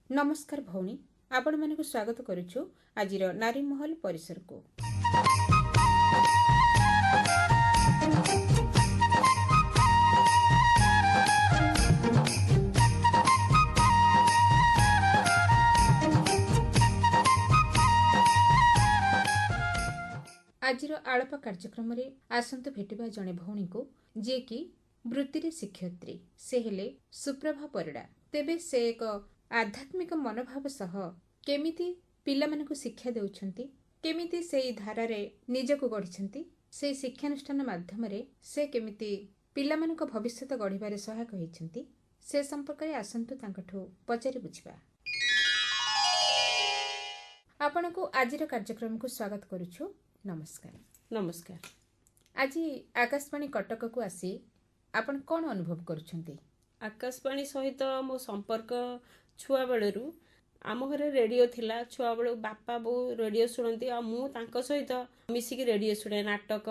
नमस्कार भौणी आपण मानक स्वागत करुछु आजिर नारी महल परिसर को। आजिर आलप कार्यक्रम रे आसंत भेटिबा जणे भौणी को जे कि वृत्ति रे शिक्षयित्री से हेले सुप्रभा परिडा। तेबे से एक आध्यात्मिक मनोभाव सह केमिति पिलामानकु शिक्षा देउछंती, केमिति सेई धारारे निजको गढिछंती, सेई शिक्षानुष्ठान माध्यम रे से केमिति पिलामानक भविष्यत गढिबारे सहायक होइछंती, से संपर्क रे आसंतु तांकठो पचारि बुझिबा। आपनको आजिर कार्यक्रम को स्वागत करूछु। नमस्कार। नमस्कार। आज आकाशवाणी कटक को आसी आपण कोन अनुभव करूछंती? आकाशवाणी सहित मो संपर्क छुआ बेलू आम घरे रेडियो थिला। छुआ बेलू बापा बो रेडियो शुणती आ मु तांको सहित मिसिकी रेडियो शुणे। नाटक,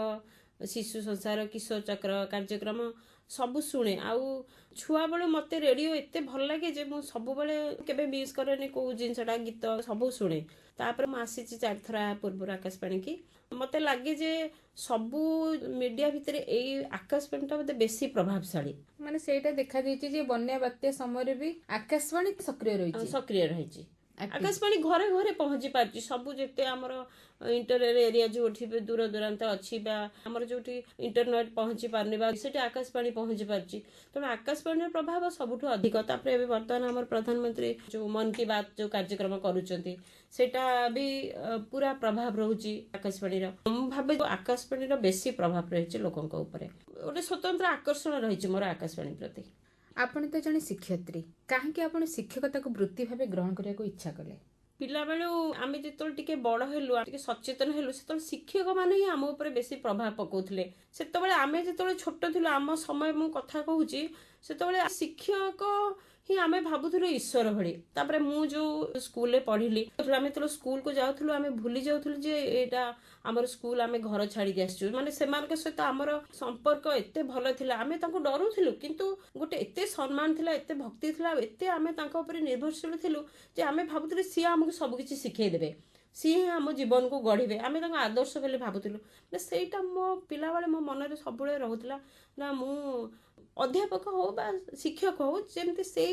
शिशु संसार, किशोर चक्र कार्यक्रम सबु शुणे। आउ छुआ बेलू मते रेडियो एते भल लागे जे मु सबु बेले केबे मिस करेनी को जिनसडा गीत सबु शुणे। तापर मु आसीची 4 थरा पूर्व आकाशवाणी की मते लागे जे सबु मीडिया भितर एई आकाशवाणीटा मते बेसी प्रभावशाली। माने सेटा देखा जायछि जे बन्या बात्या समय भी आकाशवाणी सक्रिय रहिछि। आकाशवाणी घरे घरे पहुंची पारछि। सबु जेते हमर इंटरनेट एरिया जो दूर दूरांत अच्छी आमर जो इंटरनेट पहुंची पारनी बा सेठी आकाशवाणी पहुंची पारछि। तेणु आकाशवाणी प्रभाव सबुठु अधिक। तापर एबे वर्तमान हमर प्रधानमंत्री जो मन की बात जो कार्यक्रम करूचंती सेटा भी पूरा प्रभाव रहुछि आकाशवाणी रो। हम भाबे आकाशवाणी रो बेसी प्रभाव रहिछि लोकंक ऊपर। ओटे स्वतंत्र आकर्षण रहिछि मोर आकाशवाणी प्रति। आपण तो जने शिक्षयित्री, काहेकि आपण शिक्षकता को वृत्ति भाबे ग्रहण करिया को इच्छा कले? पिला बेलू आमे जेतोल टिके बड़ हेलु टिके सचेतन हेलु सेतोल शिक्षक माने ही आम ऊपर बेसी प्रभाव पकाउथिले। सेतबेले आमे जेतोल छोट थिलु आम समय मु कथा कहूची सेतबेले शिक्षक ही आमे भाबुथिलु ईश्वर भଳି। तापरे मु जो स्कूल रे पढिली आमे तो स्कूल को जाउथिलु आमे भूली जाउथिलु जे एटा हमर स्कूल आमे घर छाड़ी के आसछु। माने सेमानक सहित हमर संपर्क एते भल थिला। आमे तांको डरुथिलु किंतु गोटे एते सम्मान थिला, एते भक्ति थिला, एते आमे तांको ऊपर निर्भरशील थिलु जे आमे भाबुथिलु सी हमकु सब किछि सिखै देबे, सी हम जीवन को गढ़िबे। आमे तांको आदर्श बोली भाबुथिलु। माने सेटा मो पिला बेले मो मन रे सबुळे रहुथिला ना मु अध्यापक हो बा शिक्षक हो जेमती से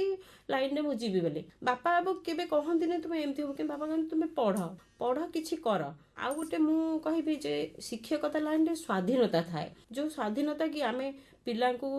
लाइन में मुझे बोले। बापा अब केबे कहती नहीं तुम एमती हो कि बापा कहते तुम पढ़ पढ़ किछि कर। आउ गोटे मु कहबी जे शिक्षकता लाइन रे स्वाधीनता थाए। जो स्वाधीनता कि आमे पिला को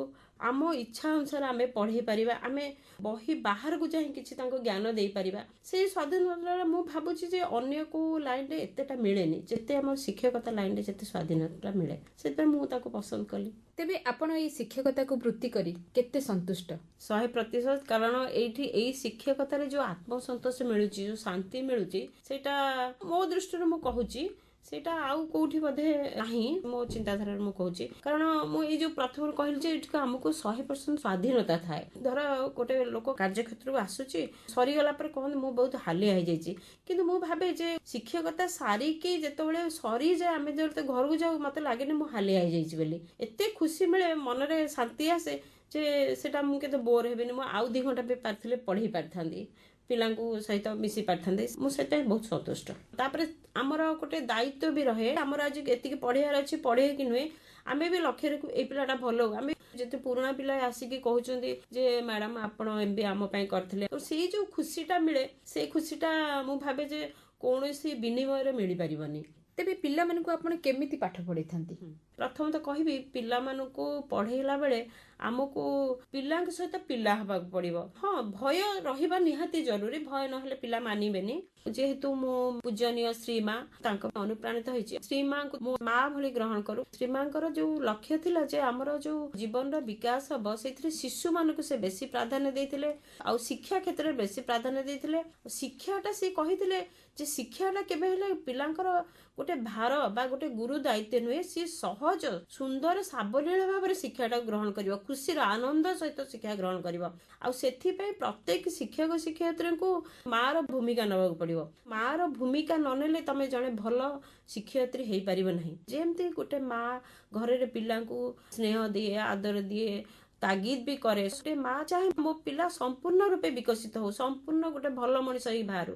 आम इच्छा अनुसार आमे पढ़े पारिबा, आमे बही बाहर को जाई किछि तांको ज्ञान देई पारिबा। से स्वाधीनता मु भाबुछि जे अन्य को लाइन रे एतेटा मिलेनी जेते हम शिक्षकता लाइन रे जेते स्वाधीनता मिले। सेते मु ताको पसंद कली। तेबे आपण एई शिक्षकता को वृत्ति करी केते संतुष्ट? 100%। कारण एठी एई शिक्षकता रे जो आत्मसंतोष मिलुची, जो शांति मिलुची सेटा मो दृष्टि रे मु कहूची सेटा आउ कोठी बधे नाही। मो चिंताधारा मु कहूची कारण मु ए जो प्रथम कहली जे एठी हमको 100% स्वाधीनता थाए। धर गोटे लोक कार्य क्षेत्र को आसुची सरी गला पर कहन मु बहुत हाली आइ जाईची, किंतु मु भाबे जे शिक्षकता सारी के जेतबेले सरी जाय आमे जते घर को जाऊ मते लागेनी मु हाली आइ जाईची बोली। एते खुशी मिले मन रे शांति आसे जे सेटा मु केते बोर हेबेनी। मु आउ 2 घंटा पे पारथिले पढ़ी पारथांदी, पिलांकु सहित मिसी पारथांदी। मु सेते बहुत संतुष्ट। तापरे हमर गोटे दायित्व भी रहे। हमर आज एतिके पढ़ियार अछि पढ़े कि नुहे आमे भी लक्ष्य रे ए पिलाटा भलो। आमे जते पुराना पिला आसी के कहउचंदी जे मैडम आपण एमबी आम पय करथिले। तो सेही जो खुशीटा मिले से खुशीटा मु भाबे जे कोनोसी विनिमय रे मिली परिबनी। तेबे पिला मानकु आपण केमिति पाठ पढै थांती? प्रथम तो कहबी पिला मानकु पढ़ेला बेले आमको पिलांक सहित पिला हबा पड़िबो। हाँ भय रहिबा निहाती जरूरी। भय नहले पिला मानिबेनी। जेहेतु मो पूजनीय श्रीमा तांको अनुप्राणित होइछि श्रीमा को मो मां भली ग्रहण करू। श्रीमांकर जो लक्ष्य थिला जे हमर जो जीवन रो विकास हबो सेथिरे शिशु मानकु से बेसी प्राधान्य देथिले आ शिक्षा क्षेत्र रे बेसी प्राधान्य देथिले। शिक्षाटा से कहिथिले जे शिक्षाटा केबे हेले पिलांकर गोटे भार बा गोटे गुरु दायित्व नुहे, सी सह ସହଜ ସୁନ୍ଦର ସାବଲୀଳ ଭାବରେ ଶିକ୍ଷାଟାକୁ ଗ୍ରହଣ କରିବ, ଖୁସିର ଆନନ୍ଦ ସହିତ ଶିକ୍ଷା ଗ୍ରହଣ କରିବ। ଆଉ ସେଥିପାଇଁ ପ୍ରତ୍ୟେକ ଶିକ୍ଷକ ଶିକ୍ଷୟିତ୍ରୀଙ୍କୁ ମାର ଭୂମିକା ନେବାକୁ ପଡ଼ିବ। ମାର ଭୂମିକା ନ ନେଲେ ତମେ ଜଣେ ଭଲ ଶିକ୍ଷୟିତ୍ରୀ ହେଇପାରିବ ନାହିଁ। ଯେମିତି ଗୋଟେ ମା ଘରରେ ପିଲାଙ୍କୁ ସ୍ନେହ ଦିଏ, ଆଦର ଦିଏ, ତାଗିଦ ବି କରେ, ଗୋଟେ ମା ଚାହେଁ ମୋ ପିଲା ସମ୍ପୂର୍ଣ୍ଣ ରୂପେ ବିକଶିତ ହଉ, ସମ୍ପୂର୍ଣ୍ଣ ଗୋଟେ ଭଲ ମଣିଷ ହେଇ ବାହାରୁ।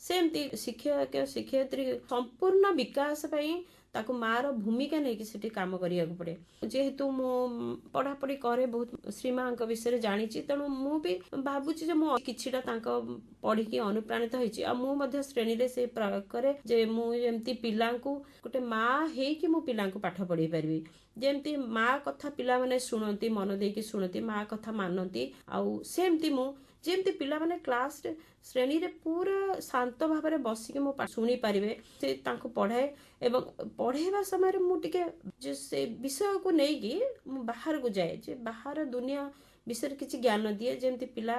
ସେମିତି ଶିକ୍ଷକ ଶିକ୍ଷୟିତ୍ରୀ ସମ୍ପୂର୍ଣ୍ଣ ବିକାଶ ପାଇଁ ତାକୁ ମାର ଭୂମିକା ନେଇକି ସେଠି କାମ କରିବାକୁ ପଡ଼େ। ଯେହେତୁ ମୁଁ ପଢ଼ାପଢ଼ି କରେ, ବହୁତ ଶ୍ରୀମାଙ୍କ ବିଷୟରେ ଜାଣିଛି, ତେଣୁ ମୁଁ ବି ଭାବୁଛି ଯେ ମୁଁ କିଛିଟା ତାଙ୍କ ପଢ଼ିକି ଅନୁପ୍ରାଣିତ ହେଇଛି। ଆଉ ମୁଁ ମଧ୍ୟ ଶ୍ରେଣୀରେ ସେ ପ୍ରୟୋଗ କରେ ଯେ ମୁଁ ଯେମିତି ପିଲାଙ୍କୁ ଗୋଟେ ମା ହେଇକି ମୁଁ ପିଲାଙ୍କୁ ପାଠ ପଢ଼େଇ ପାରିବି। ଯେମିତି ମା କଥା ପିଲାମାନେ ଶୁଣନ୍ତି, ମନ ଦେଇକି ଶୁଣନ୍ତି, ମା କଥା ମାନନ୍ତି। ଆଉ ସେମିତି ମୁଁ ଯେମିତି ପିଲାମାନେ କ୍ଲାସରେ ଶ୍ରେଣୀରେ ପୁରା ଶାନ୍ତ ଭାବରେ ବସିକି ମୁଁ ଶୁଣିପାରିବେ, ସେ ତାଙ୍କୁ ପଢ଼ାଏ। ଏବଂ ପଢ଼େଇବା ସମୟରେ ମୁଁ ଟିକେ ଯେ ସେ ବିଷୟକୁ ନେଇକି ମୁଁ ବାହାରକୁ ଯାଏ, ଯେ ବାହାର ଦୁନିଆ ବିଷୟରେ କିଛି ଜ୍ଞାନ ଦିଏ, ଯେମିତି ପିଲା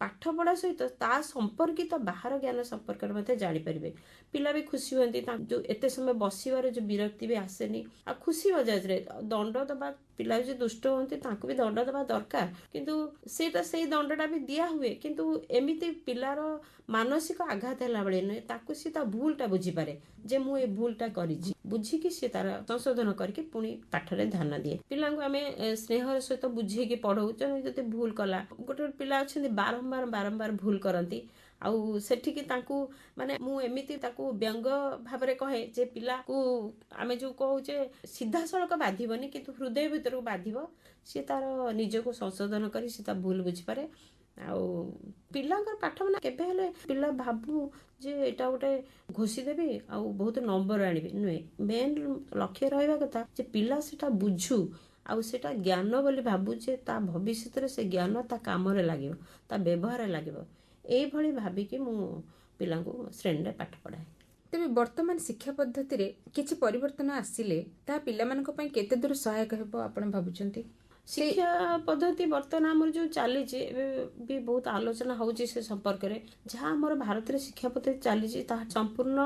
ପାଠ ପଢ଼ା ସହିତ ତା ସମ୍ପର୍କିତ ବାହାର ଜ୍ଞାନ ସମ୍ପର୍କରେ ମଧ୍ୟ ଜାଣିପାରିବେ। ପିଲା ବି ଖୁସି ହୁଅନ୍ତି, ଯେଉଁ ଏତେ ସମୟ ବସିବାର ଯେଉଁ ବିରକ୍ତି ବି ଆସେନି। ଆଉ ଖୁସି ମଜାଜରେ ଦଣ୍ଡ ଦେବା, ପିଲା ଯଦି ଦୁଷ୍ଟ ହୁଅନ୍ତି ତାଙ୍କୁ ବି ଦଣ୍ଡ ଦେବା ଦରକାର, କିନ୍ତୁ ସେଇଟା ସେଇ ଦଣ୍ଡଟା ବି ଦିଆ ହୁଏ। କିନ୍ତୁ ଏମିତି ପିଲାର ମାନସିକ ଆଘାତ ହେଲା ଭଳି ନୁହେଁ, ତାକୁ ସେ ତା ଭୁଲଟା ବୁଝିପାରେ ଯେ ମୁଁ ଏ ଭୁଲଟା କରିଛି, ବୁଝିକି ସେ ତାର ସଂଶୋଧନ କରିକି ପୁଣି ପାଠରେ ଧ୍ୟାନ ଦିଏ। ପିଲାଙ୍କୁ ଆମେ ସ୍ନେହର ସହିତ ବୁଝେଇକି ପଢ଼ଉ। ଜଣେ ଯଦି ଭୁଲ କଲା, ଗୋଟେ ପିଲା ଅଛନ୍ତି ବାରମ୍ବାର ଭୁଲ କରନ୍ତି, ଆଉ ସେଠିକି ତାଙ୍କୁ ମାନେ ମୁଁ ଏମିତି ତାକୁ ବ୍ୟଙ୍ଗ ଭାବରେ କହେ ଯେ ପିଲାକୁ ଆମେ ଯେଉଁ କହୁଛେ ସିଧାସଳଖ ବାଧିବନି, କିନ୍ତୁ ହୃଦୟ ଭିତରକୁ ବାଧିବ, ସିଏ ତାର ନିଜକୁ ସଂଶୋଧନ କରି ସେ ତା ଭୁଲ ବୁଝିପାରେ। ଆଉ ପିଲାଙ୍କର ପାଠ ମାନେ କେବେ ହେଲେ ପିଲା ଭାବୁ ଯେ ଏଇଟା ଗୋଟେ ଘୋଷି ଦେବି ଆଉ ବହୁତ ନମ୍ବର ଆଣିବି, ନୁହେଁ। ମେନ୍ ଲକ୍ଷ୍ୟ ରହିବା କଥା ଯେ ପିଲା ସେଟା ବୁଝୁ, ଆଉ ସେଟା ଜ୍ଞାନ ବୋଲି ଭାବୁ, ଯେ ତା ଭବିଷ୍ୟତରେ ସେ ଜ୍ଞାନ ତା କାମରେ ଲାଗିବ, ତା ବ୍ୟବହାରରେ ଲାଗିବ। ଏଇଭଳି ଭାବିକି ମୁଁ ପିଲାଙ୍କୁ ଶ୍ରେଣୀରେ ପାଠ ପଢ଼ାଏ। ତେବେ ବର୍ତ୍ତମାନ ଶିକ୍ଷା ପଦ୍ଧତିରେ କିଛି ପରିବର୍ତ୍ତନ ଆସିଲେ ତାହା ପିଲାମାନଙ୍କ ପାଇଁ କେତେ ଦୂର ସହାୟକ ହେବ ଆପଣ ଭାବୁଛନ୍ତି? ଶିକ୍ଷା ପଦ୍ଧତି ବର୍ତ୍ତମାନ ଆମର ଯେଉଁ ଚାଲିଛି, ଏବେ ବି ବହୁତ ଆଲୋଚନା ହେଉଛି ସେ ସମ୍ପର୍କରେ। ଯାହା ଆମର ଭାରତରେ ଶିକ୍ଷା ପଦ୍ଧତି ଚାଲିଛି ତାହା ସମ୍ପୂର୍ଣ୍ଣ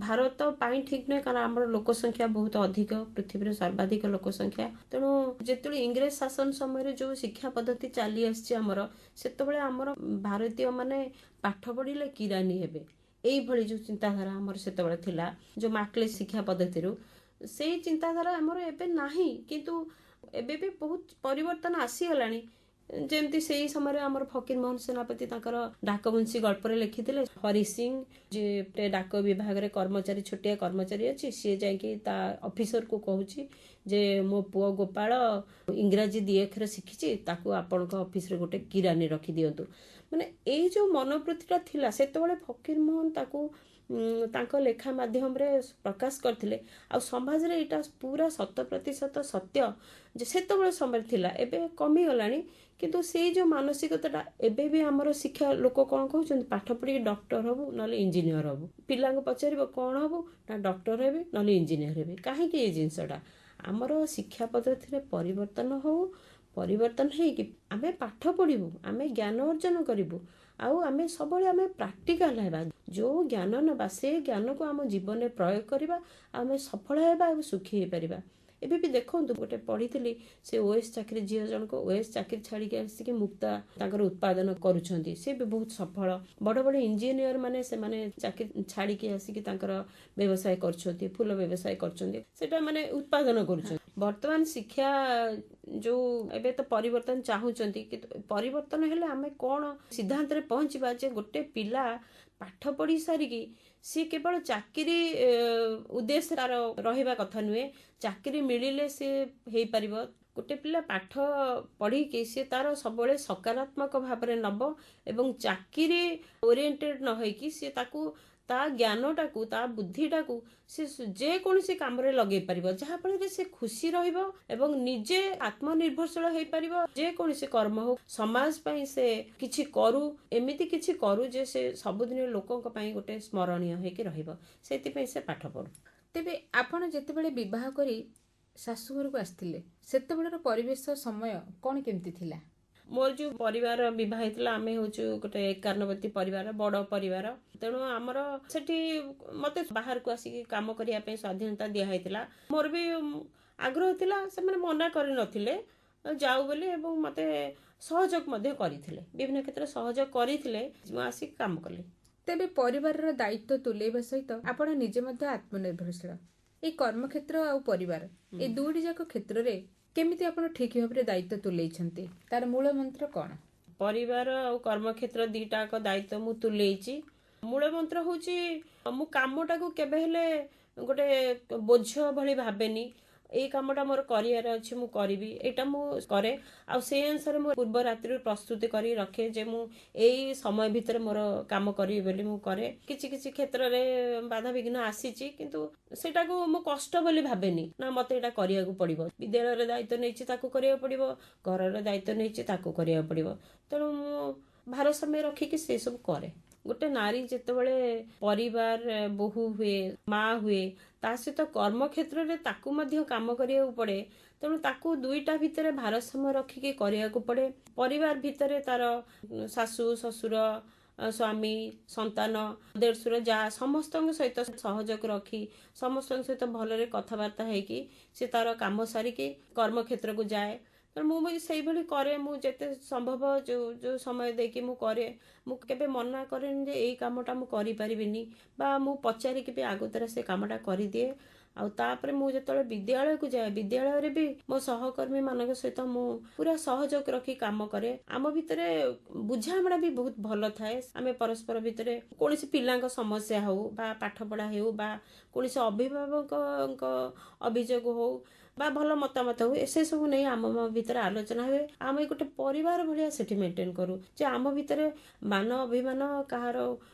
ଭାରତ ପାଇଁ ଠିକ୍ ନୁହେଁ, କାରଣ ଆମର ଲୋକ ସଂଖ୍ୟା ବହୁତ ଅଧିକ, ପୃଥିବୀରେ ସର୍ବାଧିକ ଲୋକ ସଂଖ୍ୟା। ତେଣୁ ଯେତେବେଳେ ଇଂରେଜ ଶାସନ ସମୟରେ ଯେଉଁ ଶିକ୍ଷା ପଦ୍ଧତି ଚାଲି ଆସିଛି ଆମର, ସେତେବେଳେ ଆମର ଭାରତୀୟମାନେ ପାଠ ପଢ଼ିଲେ କିରାନୀ ହେବେ, ଏଇଭଳି ଯେଉଁ ଚିନ୍ତାଧାରା ଆମର ସେତେବେଳେ ଥିଲା, ଯେଉଁ ମାକ୍ଲେ ଶିକ୍ଷା ପଦ୍ଧତିରୁ, ସେଇ ଚିନ୍ତାଧାରା ଆମର ଏବେ ନାହିଁ। କିନ୍ତୁ ଏବେ ବି ବହୁତ ପରିବର୍ତ୍ତନ ଆସିଗଲାଣି। ଯେମିତି ସେଇ ସମୟରେ ଆମର ଫକୀର ମୋହନ ସେନାପତି ତାଙ୍କର ଡାକବଂଶୀ ଗଳ୍ପରେ ଲେଖିଥିଲେ, ହରି ସିଂ ଯେ ଡାକ ବିଭାଗରେ କର୍ମଚାରୀ, ଛୋଟିଆ କର୍ମଚାରୀ ଅଛି, ସିଏ ଯାଇକି ତା ଅଫିସରକୁ କହୁଛି ଯେ ମୋ ପୁଅ ଗୋପାଳ ଇଂରାଜୀ 2 ଅକ୍ଷର ଶିଖିଛି, ତାକୁ ଆପଣଙ୍କ ଅଫିସରେ ଗୋଟେ କିରାନୀ ରଖିଦିଅନ୍ତୁ। ମାନେ ଏଇ ଯେଉଁ ମନୋବୃତ୍ତିଟା ଥିଲା ସେତେବେଳେ ଫକୀର ମୋହନ ତାକୁ ତାଙ୍କ ଲେଖା ମାଧ୍ୟମରେ ପ୍ରକାଶ କରିଥିଲେ। ଆଉ ସମାଜରେ ଏଇଟା ପୁରା 100% ସତ୍ୟ ଯେ ସେତେବେଳେ ସମୟରେ ଥିଲା, ଏବେ କମିଗଲାଣି। କିନ୍ତୁ ସେଇ ଯେଉଁ ମାନସିକତାଟା ଏବେ ବି ଆମର ଶିକ୍ଷା ଲୋକ କ'ଣ କହୁଛନ୍ତି, ପାଠ ପଢ଼ିକି ଡକ୍ଟର ହେବୁ ନହେଲେ ଇଞ୍ଜିନିୟର ହେବୁ। ପିଲାଙ୍କୁ ପଚାରିବ କ'ଣ ହେବୁ, ନା ଡକ୍ଟର ହେବି ନହେଲେ ଇଞ୍ଜିନିୟର ହେବି। କାହିଁକି ଏଇ ଜିନିଷଟା ଆମର ଶିକ୍ଷା ପଦ୍ଧତିରେ ପରିବର୍ତ୍ତନ ହେଉ, ପରିବର୍ତ୍ତନ ହେଇକି ଆମେ ପାଠ ପଢ଼ିବୁ, ଆମେ ଜ୍ଞାନ ଅର୍ଜନ କରିବୁ, ଆଉ ଆମେ ସବୁବେଳେ ଆମେ ପ୍ରାକ୍ଟିକାଲ ହେବା। ଯେଉଁ ଜ୍ଞାନ ନେବା ସେ ଜ୍ଞାନକୁ ଆମ ଜୀବନରେ ପ୍ରୟୋଗ କରିବା, ଆମେ ସଫଳ ହେବା ଆଉ ସୁଖୀ ହେଇପାରିବା। ଏବେ ବି ଦେଖନ୍ତୁ, ଗୋଟେ ପଢ଼ିଥିଲି, ସେ OS ଚାକିରି, ଝିଅ ଜଣକ OS ଚାକିରି ଛାଡ଼ିକି ଆସିକି ମୁକ୍ତା ତାଙ୍କର ଉତ୍ପାଦନ କରୁଛନ୍ତି, ସେ ବି ବହୁତ ସଫଳ। ବଡ଼ ବଡ଼ ଇଞ୍ଜିନିୟର ମାନେ ସେମାନେ ଚାକିରି ଛାଡ଼ିକି ଆସିକି ତାଙ୍କର ବ୍ୟବସାୟ କରୁଛନ୍ତି, ଫୁଲ ବ୍ୟବସାୟ କରୁଛନ୍ତି, ସେଟା ମାନେ ଉତ୍ପାଦନ କରୁଛନ୍ତି। ବର୍ତ୍ତମାନ ଶିକ୍ଷା ଯେଉଁ ଏବେ ତ ପରିବର୍ତ୍ତନ ଚାହୁଁଛନ୍ତି, କିନ୍ତୁ ପରିବର୍ତ୍ତନ ହେଲେ ଆମେ କ'ଣ ସିଦ୍ଧାନ୍ତରେ ପହଞ୍ଚିବା ଯେ ଗୋଟେ ପିଲା ପାଠ ପଢ଼ି ସାରିକି ସିଏ କେବଳ ଚାକିରି ଉଦ୍ଦେଶ୍ୟ ତାର ରହିବା କଥା ନୁହେଁ। ଚାକିରି ମିଳିଲେ ସିଏ ହେଇପାରିବ। ଗୋଟେ ପିଲା ପାଠ ପଢ଼ିକି ସିଏ ତାର ସବୁବେଳେ ସକାରାତ୍ମକ ଭାବରେ ନେବ ଏବଂ ଚାକିରି ଓରିଏଣ୍ଟେଡ୍ ନ ହେଇକି ସିଏ ତାକୁ ତା ଜ୍ଞାନଟାକୁ, ତା ବୁଦ୍ଧିଟାକୁ ସେ ଯେକୌଣସି କାମରେ ଲଗେଇ ପାରିବ, ଯାହାଫଳରେ ସେ ଖୁସି ରହିବ ଏବଂ ନିଜେ ଆତ୍ମନିର୍ଭରଶୀଳ ହେଇପାରିବ। ଯେକୌଣସି କର୍ମ ହଉ, ସମାଜ ପାଇଁ ସେ କିଛି କରୁ, ଏମିତି କିଛି କରୁ ଯେ ସେ ସବୁଦିନ ଲୋକଙ୍କ ପାଇଁ ଗୋଟେ ସ୍ମରଣୀୟ ହେଇକି ରହିବ। ସେଥିପାଇଁ ସେ ପାଠ ପଢ଼ୁ। ତେବେ ଆପଣ ଯେତେବେଳେ ବିବାହ କରି ଶାଶୁଘରକୁ ଆସିଥିଲେ, ସେତେବେଳର ପରିବେଶ ସମୟ କ'ଣ କେମିତି ଥିଲା? ମୋର ଯେଉଁ ପରିବାର ବିବାହ ହେଇଥିଲା, ଆମେ ହେଉଛୁ ଗୋଟେ ଏକାନ୍ନବର୍ତ୍ତୀ ପରିବାର, ବଡ଼ ପରିବାର। ତେଣୁ ଆମର ସେଠି ମୋତେ ବାହାରକୁ ଆସିକି କାମ କରିବା ପାଇଁ ସ୍ୱାଧୀନତା ଦିଆହେଇଥିଲା। ମୋର ବି ଆଗ୍ରହ ଥିଲା, ସେମାନେ ମନା କରିନଥିଲେ ଯାଉ ବୋଲି, ଏବଂ ମୋତେ ସହଯୋଗ ମଧ୍ୟ କରିଥିଲେ, ବିଭିନ୍ନ କ୍ଷେତ୍ରରେ ସହଯୋଗ କରିଥିଲେ। ମୁଁ ଆସିକି କାମ କଲି। ତେବେ ପରିବାରର ଦାୟିତ୍ୱ ତୁଲେଇବା ସହିତ ଆପଣ ନିଜେ ମଧ୍ୟ ଆତ୍ମନିର୍ଭରଶୀଳ। ଏଇ କର୍ମକ୍ଷେତ୍ର ଆଉ ପରିବାର ଏଇ ଦୁଇଟି ଯାକ କ୍ଷେତ୍ରରେ କେମିତି ଆପଣ ଠିକ୍ ଭାବରେ ଦାୟିତ୍ୱ ତୁଲେଇଛନ୍ତି, ତାର ମୂଳ ମନ୍ତ୍ର କ'ଣ? ପରିବାର ଆଉ କର୍ମକ୍ଷେତ୍ର ଦିଟାକ ଦାୟିତ୍ୱ ମୁଁ ତୁଲେଇଛି। ମୂଳ ମନ୍ତ୍ର ହେଉଛି ମୁଁ କାମଟାକୁ କେବେ ହେଲେ ଗୋଟେ ବୋଝ ଭଳି ଭାବେନି। ଏଇ କାମଟା ମୋର କରିବାର ଅଛି, ମୁଁ କରିବି, ଏଇଟା ମୁଁ କରେ। ଆଉ ସେଇ ଅନୁସାରେ ମୁଁ ପୂର୍ବ ରାତ୍ରିରୁ ପ୍ରସ୍ତୁତି କରି ରଖେ ଯେ ମୁଁ ଏଇ ସମୟ ଭିତରେ ମୋର କାମ କରିବି ବୋଲି ମୁଁ କରେ। କିଛି କିଛି କ୍ଷେତ୍ରରେ ବାଧାବିଘ୍ନ ଆସିଛି, କିନ୍ତୁ ସେଇଟାକୁ ମୁଁ କଷ୍ଟ ବୋଲି ଭାବେନି। ନା ମୋତେ ଏଇଟା କରିବାକୁ ପଡ଼ିବ, ବିଦ୍ୟାଳୟର ଦାୟିତ୍ୱ ନେଇଛି ତାକୁ କରିବାକୁ ପଡ଼ିବ, ଘରର ଦାୟିତ୍ୱ ନେଇଛି ତାକୁ କରିବାକୁ ପଡ଼ିବ। ତେଣୁ ମୁଁ ଭାରସାମ୍ୟ ରଖିକି ସେସବୁ କରେ। ଗୋଟେ ନାରୀ ଯେତେବେଳେ ପରିବାର ବୋହୂ ହୁଏ, ମା ହୁଏ, ତା ସହିତ କର୍ମକ୍ଷେତ୍ରରେ ତାକୁ ମଧ୍ୟ କାମ କରିବାକୁ ପଡ଼େ। ତେଣୁ ତାକୁ ଦୁଇଟା ଭିତରେ ଭାରସାମ୍ୟ ରଖିକି କରିବାକୁ ପଡ଼େ। ପରିବାର ଭିତରେ ତାର ଶାଶୁ ଶ୍ୱଶୁର, ସ୍ୱାମୀ, ସନ୍ତାନ, ଦେଢ଼ଶୁର, ଯାଆ ସମସ୍ତଙ୍କ ସହିତ ସହଯୋଗ ରଖି ସମସ୍ତଙ୍କ ସହିତ ଭଲରେ କଥାବାର୍ତ୍ତା ହେଇକି ସେ ତାର କାମ ସାରିକି କର୍ମକ୍ଷେତ୍ରକୁ ଯାଏ। ତେଣୁ ମୁଁ ବି ସେଇଭଳି କରେ। ମୁଁ ଯେତେ ସମ୍ଭବ ଯେଉଁ ସମୟ ଦେଇକି ମୁଁ କରେ, ମୁଁ କେବେ ମନା କରେନି ଯେ ଏଇ କାମଟା ମୁଁ କରିପାରିବିନି, ବା ମୁଁ ପଚାରିକି ବି ଆଗତୁରା ସେ କାମଟା କରିଦିଏ। ଆଉ ତାପରେ ମୁଁ ଯେତେବେଳେ ବିଦ୍ୟାଳୟକୁ ଯାଏ, ବିଦ୍ୟାଳୟରେ ବି ମୋ ସହକର୍ମୀମାନଙ୍କ ସହିତ ମୁଁ ପୁରା ସହଯୋଗ ରଖି କାମ କରେ। ଆମ ଭିତରେ ବୁଝାମଣା ବି ବହୁତ ଭଲ ଥାଏ। ଆମେ ପରସ୍ପର ଭିତରେ କୌଣସି ପିଲାଙ୍କ ସମସ୍ୟା ହେଉ, ବା ପାଠପଢ଼ା ହେଉ, ବା କୌଣସି ଅଭିଭାବକଙ୍କ ଅଭିଯୋଗ ହେଉ, ବା ଭଲ ମତାମତ ହଉ, ଏସବୁ ନେଇ ଆମ ଭିତରେ ଆଲୋଚନା ହୁଏ। ଆମେ ଗୋଟେ ପରିବାର ଭଳିଆ ସେଠି ମେଣ୍ଟେନ୍ କରୁ ଯେ ଆମ ଭିତରେ ମାନ ଅଭିମାନ କାହାର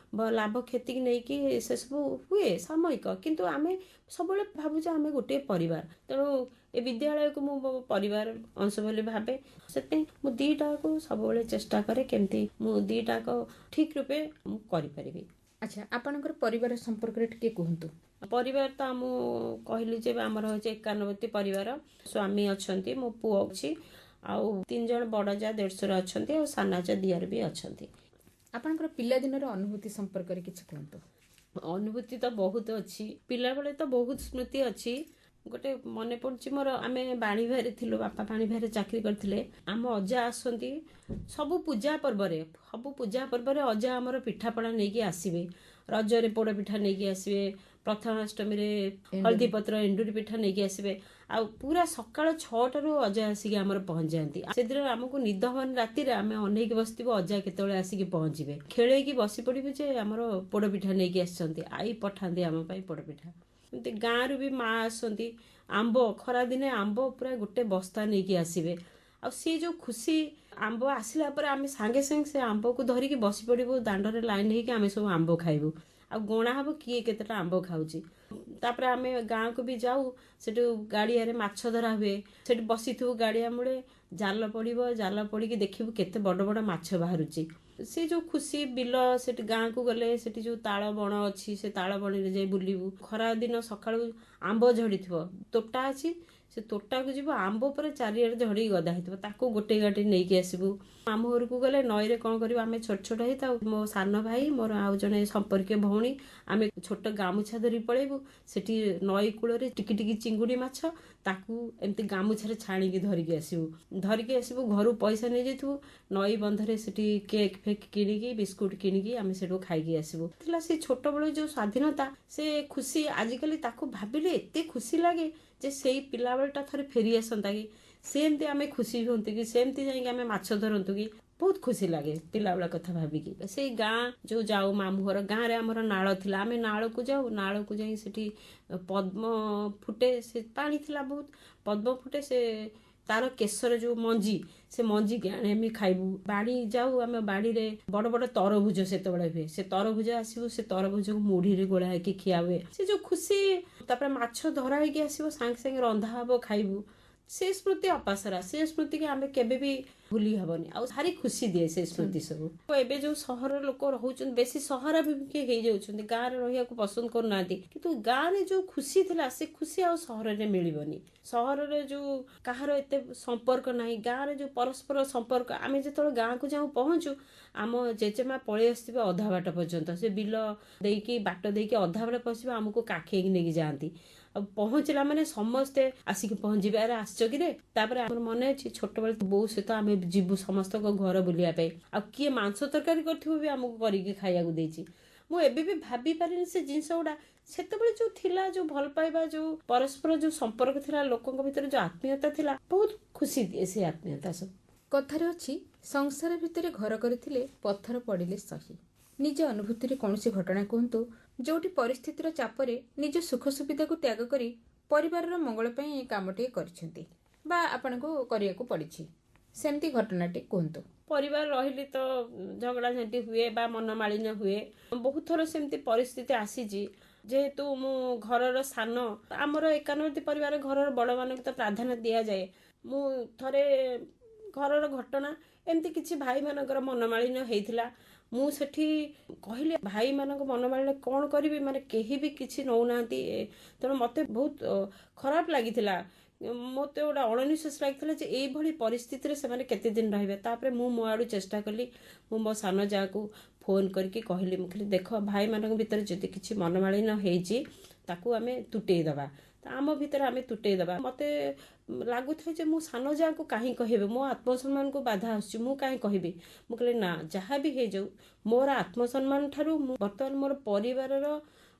ଲାଭ କ୍ଷତିକି ନେଇକି ସେସବୁ ହୁଏ ସାମୟିକ, କିନ୍ତୁ ଆମେ ସବୁବେଳେ ଭାବୁ ଯେ ଆମେ ଗୋଟିଏ ପରିବାର। ତେଣୁ ଏ ବିଦ୍ୟାଳୟକୁ ମୁଁ ମୋ ପରିବାର ଅଂଶ ବୋଲି ଭାବେ। ସେଥିପାଇଁ ମୁଁ ଦିଟାକୁ ସବୁବେଳେ ଚେଷ୍ଟା କରେ କେମିତି ମୁଁ ଦିଟାକ ଠିକ୍ ରୂପେ ମୁଁ କରିପାରିବି। ଆଚ୍ଛା, ଆପଣଙ୍କର ପରିବାର ସମ୍ପର୍କରେ ଟିକେ କୁହନ୍ତୁ। ପରିବାର ତ ମୁଁ କହିଲି ଯେ ଆମର ହେଉଛି 91 ପରିବାର। ସ୍ୱାମୀ ଅଛନ୍ତି, ମୋ ପୁଅ ଅଛି, ଆଉ 3 ଜଣ ବଡ଼ ଯା ଦେଢ଼ଶୁର ଅଛନ୍ତି, ଆଉ ସାନ ଯା ଦିଅର ବି ଅଛନ୍ତି। ଆପଣଙ୍କର ପିଲାଦିନର ଅନୁଭୂତି ସମ୍ପର୍କରେ କିଛି କୁହନ୍ତୁ। ଅନୁଭୂତି ତ ବହୁତ ଅଛି, ପିଲାବେଳେ ତ ବହୁତ ସ୍ମୃତି ଅଛି। ଗୋଟେ ମନେ ପଡ଼ୁଛି ମୋର, ଆମେ ବାଣୀବିହାରରେ ଥିଲୁ, ବାପା ବାଣୀବିହାରରେ ଚାକିରି କରିଥିଲେ। ଆମ ଅଜା ଆସନ୍ତି ସବୁ ପୂଜା ପର୍ବରେ ଅଜା ଆମର ପିଠାପଣା ନେଇକି ଆସିବେ। ରଜରେ ପୋଡ଼ ପିଠା ନେଇକି ଆସିବେ, ପ୍ରଥମାଷ୍ଟମୀରେ ହଳଦୀ ପତ୍ର ଏଣ୍ଡୁରି ପିଠା ନେଇକି ଆସିବେ। ଆଉ ପୁରା ସକାଳ 6ଟାରୁ ଅଜା ଆସିକି ଆମର ପହଞ୍ଚିଯାଆନ୍ତି। ସେଦିନ ଆମକୁ ନିଦ ହବନି, ରାତିରେ ଆମେ ଅନେଇକି ବସିଥିବୁ ଅଜା କେତେବେଳେ ଆସିକି ପହଞ୍ଚିବେ। ଖେଳେଇକି ବସି ପଡ଼ିବୁ ଯେ ଆମର ପୋଡ଼ପିଠା ନେଇକି ଆସିଛନ୍ତି, ଆଈ ପଠାନ୍ତି ଆମ ପାଇଁ ପୋଡ଼ପିଠା। ଏମିତି ଗାଁରୁ ବି ମା ଆସନ୍ତି, ଆମ୍ବ, ଖରାଦିନେ ଆମ୍ବ ପୁରା ଗୋଟେ ବସ୍ତା ନେଇକି ଆସିବେ। ଆଉ ସିଏ ଯେଉଁ ଖୁସି, ଆମ୍ବ ଆସିଲା ପରେ ଆମେ ସାଙ୍ଗେ ସାଙ୍ଗେ ସେ ଆମ୍ବକୁ ଧରିକି ବସି ପଡ଼ିବୁ, ଦାଣ୍ଡରେ ଲାଇନ୍ ହେଇକି ଆମେ ସବୁ ଆମ୍ବ ଖାଇବୁ। ଆଉ ଗଣା ହବ କିଏ କେତେଟା ଆମ୍ବ ଖାଉଛି। ତାପରେ ଆମେ ଗାଁକୁ ବି ଯାଉ, ସେଠୁ ଗାଡ଼ିଆରେ ମାଛ ଧରା ହୁଏ। ସେଠି ବସିଥିବୁ ଗାଡ଼ିଆ ମୂଳେ, ଜାଲ ପଡ଼ିବ, ଜାଲ ପଡ଼ିକି ଦେଖିବୁ କେତେ ବଡ଼ ବଡ଼ ମାଛ ବାହାରୁଛି। ସେ ଯେଉଁ ଖୁସି, ବିଲ, ସେଠି ଗାଁକୁ ଗଲେ ସେଠି ଯେଉଁ ତାଳ ବଣ ଅଛି, ସେ ତାଳ ବଣରେ ଯାଇ ବୁଲିବୁ। ଖରାଦିନ ସକାଳୁ ଆମ୍ବ ଝଡ଼ିଥିବ, ତୋଟା ଅଛି, ସେ ତୋଟାକୁ ଯିବୁ, ଆମ୍ବ ଉପରେ ଚାରିଆଡ଼େ ଝଡ଼ିକି ଗଦା ହେଇଥିବ, ତାକୁ ଗୋଟେ ଗାଟି ନେଇକି ଆସିବୁ। ମାମୁଁ ଘରକୁ ଗଲେ ନଈରେ କ'ଣ କରିବୁ, ଆମେ ଛୋଟ ଛୋଟ ହେଇଥାଉ, ମୋ ସାନ ଭାଇ, ମୋର ଆଉ ଜଣେ ସମ୍ପର୍କୀୟ ଭଉଣୀ, ଆମେ ଛୋଟ ଗାମୁଛା ଧରି ପଳେଇବୁ। ସେଠି ନଈ କୂଳରେ ଟିକି ଟିକି ଚିଙ୍ଗୁଡ଼ି ମାଛ, ତାକୁ ଏମିତି ଗାମୁଛାରେ ଛାଣିକି ଧରିକି ଆସିବୁ। ଘରୁ ପଇସା ନେଇଯାଇଥିବୁ, ନଈ ବନ୍ଧରେ ସେଠି କେକ୍ ଫେକ୍ କିଣିକି, ବିସ୍କୁଟ୍ କିଣିକି ଆମେ ସେଠୁ ଖାଇକି ଆସିବୁ। ଥିଲା ସେ ଛୋଟବେଳୁ ଯେଉଁ ସ୍ୱାଧୀନତା, ସେ ଖୁସି, ଆଜିକାଲି ତାକୁ ଭାବିଲେ ଏତେ ଖୁସି ଲାଗେ ଯେ ସେଇ ପିଲାବେଳଟା ଥରେ ଫେରି ଆସନ୍ତା କି, ସେମିତି ଆମେ ଖୁସି ହୁଅନ୍ତୁ କି, ସେମିତି ଯାଇକି ଆମେ ମାଛ ଧରନ୍ତୁ କି, ବହୁତ ଖୁସି ଲାଗେ ପିଲାବେଳ କଥା ଭାବିକି। ସେଇ ଗାଁ ଯେଉଁ ଯାଉ, ମାମୁଁ ଘର ଗାଁରେ ଆମର ନାଳ ଥିଲା, ଆମେ ନାଳକୁ ଯାଉ, ନାଳକୁ ଯାଇ ସେଠି ପଦ୍ମ ଫୁଟେ, ସେ ପାଣି ଥିଲା ବହୁତ, ପଦ୍ମ ଫୁଟେ, ସେ ତାର କେଶର ଯେଉଁ ମଞ୍ଜି, ସେ ମଞ୍ଜିକି ଆଣି ଆମେ ଖାଇବୁ। ବାଡ଼ି ଯାଉ, ଆମେ ବାଡ଼ିରେ ବଡ଼ ବଡ଼ ତରଭୁଜ ସେତେବେଳେ ହୁଏ, ସେ ତରଭୁଜ ଆସିବୁ, ସେ ତରଭୁଜକୁ ମୁଢ଼ିରେ ଗୋଳା ହେଇକି ଖିଆ ହୁଏ। ସେ ଯେଉଁ ଖୁସି, ତାପରେ ମାଛ ଧରା ହେଇକି ଆସିବ, ସାଙ୍ଗେ ସାଙ୍ଗେ ରନ୍ଧା ହବ, ଖାଇବୁ। ସେ ସ୍ମୃତି ଅପାସରା, ସେ ସ୍ମୃତିକି ଆମେ କେବେ ବି ଭୁଲି ହବନି। ଆଉ ଭାରି ଖୁସି ଦିଏ ସେ ସ୍ମୃତି ସବୁ। ଏବେ ଯେଉଁ ସହର ଲୋକ ରହୁଛନ୍ତି, ବେଶୀ ସହରାଭିମୁଖୀ ହେଇଯାଉଛନ୍ତି, ଗାଁରେ ରହିବାକୁ ପସନ୍ଦ କରୁନାହାନ୍ତି। କିନ୍ତୁ ଗାଁରେ ଯେଉଁ ଖୁସି ଥିଲା, ସେ ଖୁସି ଆଉ ସହରରେ ମିଳିବନି। ସହରରେ ଯେଉଁ କାହାର ଏତେ ସମ୍ପର୍କ ନାହିଁ, ଗାଁରେ ଯେଉଁ ପରସ୍ପର ସମ୍ପର୍କ, ଆମେ ଯେତେବେଳେ ଗାଁକୁ ଯାଉ ପହଞ୍ଚୁ, ଆମ ଜେଜେମା ପଳେଇ ଆସିଥିବେ ଅଧା ବାଟ ପର୍ଯ୍ୟନ୍ତ, ସେ ବିଲ ଦେଇକି ବାଟ ଦେଇକି ଅଧା ବାଟ ପଶିବ, ଆମକୁ କାଖେଇକି ନେଇକି ଯାଆନ୍ତି। ପହଞ୍ଚିଲା ମାନେ ସମସ୍ତେ ଆସିକି ପହଞ୍ଚିବେ, ଆରେ ଆସିଛ କିରେ। ତାପରେ ଆମର ମନେ ଅଛି ଛୋଟବେଳେ ବୋଉ ସହିତ ଆମେ ଯିବୁ ସମସ୍ତଙ୍କ ଘର ବୁଲିବା ପାଇଁ, ଆଉ କିଏ ମାଂସ ତରକାରୀ କରିଥିବ ବି ଆମକୁ କରିକି ଖାଇବାକୁ ଦେଇଛି। ମୁଁ ଏବେ ବି ଭାବି ପାରିନି ସେ ଜିନିଷ ଗୁଡା। ସେତେବେଳେ ଯୋଉ ଥିଲା, ଯୋଉ ଭଲ ପାଇବା, ଯୋଉ ପରସ୍ପର ଯୋଉ ସମ୍ପର୍କ ଥିଲା, ଲୋକଙ୍କ ଭିତରେ ଯୋଉ ଆତ୍ମୀୟତା ଥିଲା, ବହୁତ ଖୁସି ଦିଏ ସେ ଆତ୍ମୀୟତା ସବୁ। କଥାରେ ଅଛି, ସଂସାର ଭିତରେ ଘର କରିଥିଲେ ପଥର ପଡ଼ିଲେ ସହି। ନିଜ ଅନୁଭୂତିରେ କୌଣସି ଘଟଣା କୁହନ୍ତୁ ଯୋଉଠି ପରିସ୍ଥିତିର ଚାପରେ ନିଜ ସୁଖ ସୁବିଧାକୁ ତ୍ୟାଗ କରି ପରିବାରର ମଙ୍ଗଳ ପାଇଁ ଏ କାମଟିଏ କରିଛନ୍ତି ବା ଆପଣଙ୍କୁ କରିବାକୁ ପଡ଼ିଛି, ସେମିତି ଘଟଣାଟି କୁହନ୍ତୁ। ପରିବାର ରହିଲେ ତ ଝଗଡ଼ା ଝାଣ୍ଟି ହୁଏ ବା ମନମାଳିନ୍ୟ ହୁଏ। ବହୁତ ଥର ସେମିତି ପରିସ୍ଥିତି ଆସିଛି। ଯେହେତୁ ମୁଁ ଘରର ସାନ, ଆମର ଏକାନବର୍ତ୍ତୀ ପରିବାର, ଘରର ବଡ଼ମାନଙ୍କୁ ତ ପ୍ରାଧାନ୍ୟ ଦିଆଯାଏ। ମୁଁ ଥରେ ଘରର ଘଟଣା ଏମିତି କିଛି ଭାଇମାନଙ୍କର ମନମାଳିନ୍ୟ ହେଇଥିଲା। ମୁଁ ସେଠି କହିଲି ଭାଇମାନଙ୍କ ମନମାଳିନ୍ୟ କ'ଣ କରିବି, ମାନେ କେହି ବି କିଛି ନେଉନାହାନ୍ତି। ତେଣୁ ମୋତେ ବହୁତ ଖରାପ ଲାଗିଥିଲା। ମୋତେ ଗୋଟେ ଅଣନିଶ୍ୱାସ ଲାଗିଥିଲା ଯେ ଏଇଭଳି ପରିସ୍ଥିତିରେ ସେମାନେ କେତେ ଦିନ ରହିବେ। ତାପରେ ମୁଁ ମୋ ଆଡ଼ୁ ଚେଷ୍ଟା କଲି। ମୁଁ ମୋ ସାନ ଯାଆକୁ ଫୋନ୍ କରିକି କହିଲି, ମୁଁ କହିଲି ଦେଖ, ଭାଇମାନଙ୍କ ଭିତରେ ଯଦି କିଛି ମନମାଳିନ୍ୟ ହେଇଛି ତାକୁ ଆମେ ତୁଟେଇ ଦେବା, ଆମ ଭିତରେ ଆମେ ତୁଟେଇ ଦେବା। ମୋତେ ଲାଗୁଥାଏ ଯେ ମୁଁ ସାନ ଯାଆକୁ କାହିଁ କହିବି, ମୋ ଆତ୍ମସମ୍ମାନକୁ ବାଧା ଆସୁଛି, ମୁଁ କାହିଁ କହିବି। ମୁଁ କହିଲି ନା, ଯାହା ବି ହେଇଯାଉ, ମୋର ଆତ୍ମସମ୍ମାନ ଠାରୁ ବର୍ତ୍ତମାନ ମୋର ପରିବାରର